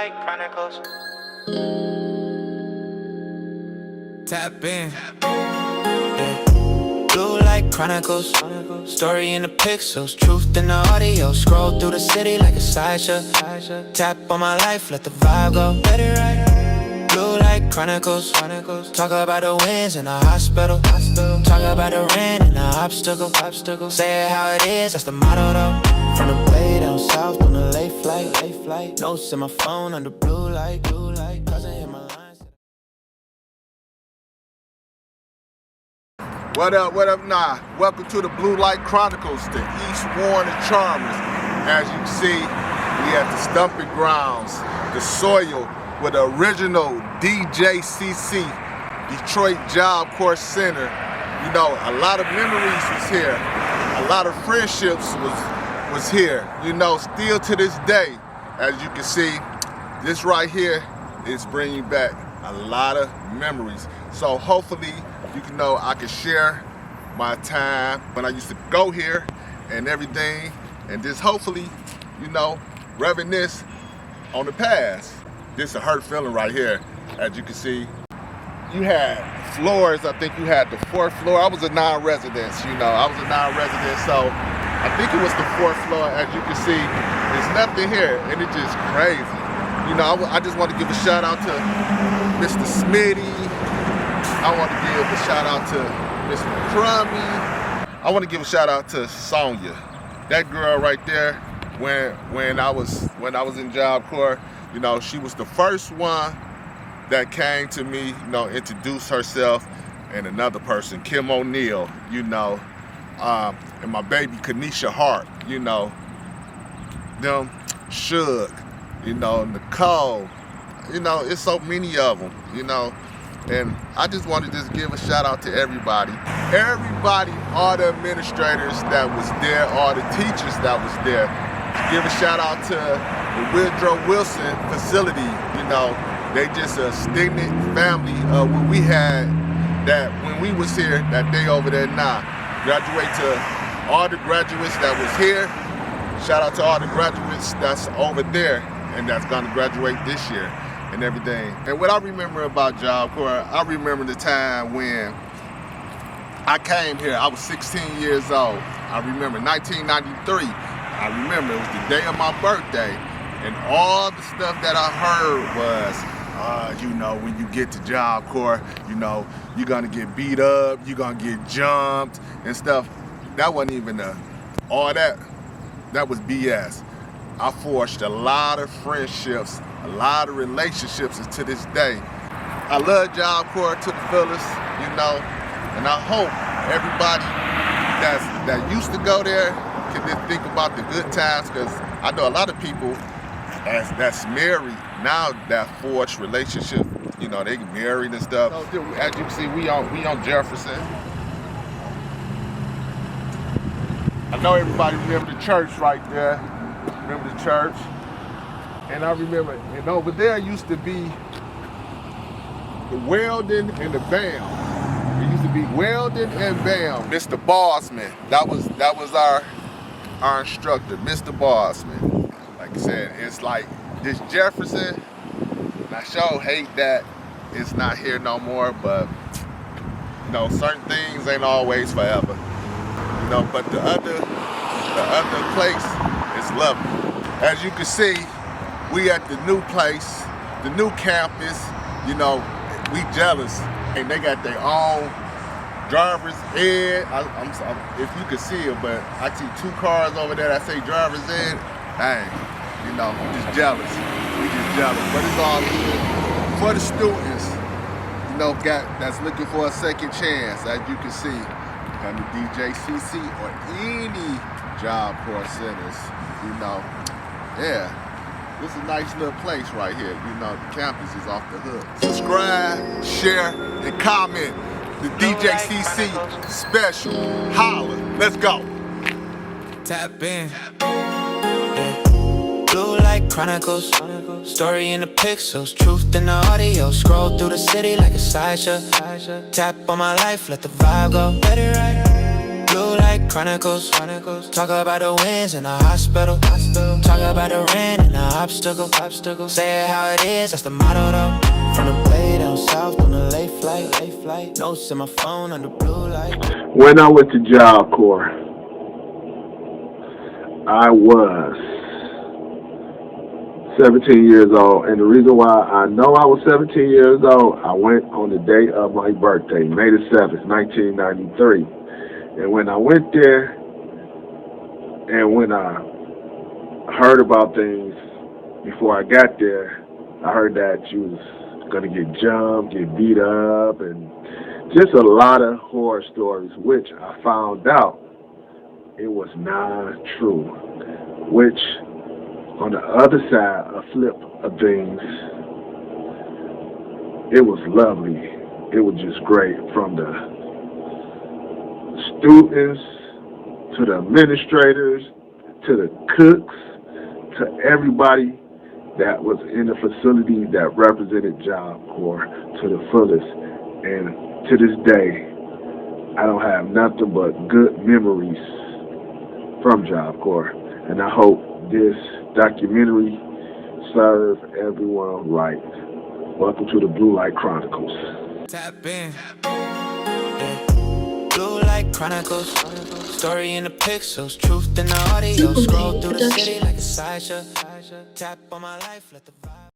Light Chronicles. Tap in. Yeah. Blue Light Chronicles. Story in the pixels, truth in the audio. Scroll through the city like a sideshow. Tap on my life, let the vibe go. Let it ride. Blue Light Chronicles. Talk about the wins in the hospital. Talk about the rain and the obstacle. Say it how it is, that's the motto though. From the way down south on the late flight. Notes in my phone under blue light. Cousin hit my lines. What up, nah? Welcome to the Blue Light Chronicles, the East Warren and Charmers. As you can see, we at the Stumping Grounds, the soil with the original DJCC, Detroit Job Corps Center. You know, a lot of memories was here. A lot of friendships was here. You know, still to this day, as you can see, this right here is bringing back a lot of memories. So hopefully, you can know I can share my time when I used to go here and everything, and just hopefully, you know, reminisce on the past. This is a hurt feeling right here. As you can see, you had floors. I think you had the 4th floor. I was a non-resident, you know. So I think it was the 4th floor. As you can see, there's nothing here, and it's just crazy. You know, I just want to give a shout out to Mr. Smitty. I want to give a shout out to Mr. Crummy. I want to give a shout out to Sonia. That girl right there, when I was in Job Corps, you know, she was the first one that came to me, you know, introduced herself, and another person, Kim O'Neill, you know, and my baby Kanisha Hart, you know, them Suge, you know, Nicole, you know, it's so many of them, you know. And I just want to just give a shout out to everybody. All the administrators that was there, all the teachers that was there. Give a shout out to the Woodrow Wilson facility. You know, they just a extended family of what we had that when we was here, that they over there now. Graduate to all the graduates that was here. Shout out to all the graduates that's over there and that's gonna graduate this year. And everything. And what I remember about Job Corps, I remember the time when I came here. I was 16 years old. I remember 1993. I remember it was the day of my birthday, and all the stuff that I heard was, you know, when you get to Job Corps, you know, you're gonna get beat up, you're gonna get jumped and stuff. That wasn't even all that. That was BS. I forged a lot of friendships, a lot of relationships to this day. I love Job Corps to the fullest, you know, and I hope everybody that used to go there can just think about the good times, because I know a lot of people that's married now that forged relationship, you know, they get married and stuff. So, as you can see, we on Jefferson. I know everybody remember the church right there. Remember the church? And I remember, and over there used to be the welding and the BAM. It used to be welding and BAM. Mr. Bossman, that was our instructor, Mr. Bossman. Like I said, it's like this Jefferson, and I sure hate that it's not here no more, but you know, certain things ain't always forever. You know, but the other place is lovely. As you can see, we at the new place, the new campus, you know, we jealous. And they got their own driver's ed. If you can see it, but I see 2 cars over there that say driver's ed. Dang, you know, I'm just jealous. We just jealous, but it's all good for the students, you know, that's looking for a second chance. As you can see, on the DJCC or any Job Corps centers, you know, yeah. This is a nice little place right here. You know, the campus is off the hook. Subscribe, share, and comment. The DJCC special. Holla. Let's go. Tap in. Yeah. Blue Light Chronicles. Story in the pixels, truth in the audio. Scroll through the city like a sideshow. Tap on my life, let the vibe go. Let it ride. Blue Light like chronicles. Talk about the wins in the hospital. Talk about the rain and the obstacle. Say it how it is, that's the motto though. From the bay down south on the late flight. Notes in my phone under blue light. When I went to Job Corps, I was 17 years old, and the reason why I know I was 17 years old, I went on the day of my birthday, May the 7th, 1993. And when I went there, and when I heard about things before I got there, I heard that you was going to get jumped, get beat up, and just a lot of horror stories, which I found out it was not true, which on the other side, a flip of things, it was lovely. It was just great, from the students to the administrators to the cooks to everybody that was in the facility that represented Job Corps to the fullest. And to this day, I don't have nothing but good memories from Job Corps. And I hope this documentary serve everyone right. Welcome to the Blue Light Chronicles. Tap in. Yeah. Blue Light Chronicles. Story in the pixels, truth in the audio. Scroll through the city like a sideshow. Tap on my life, let the vibe.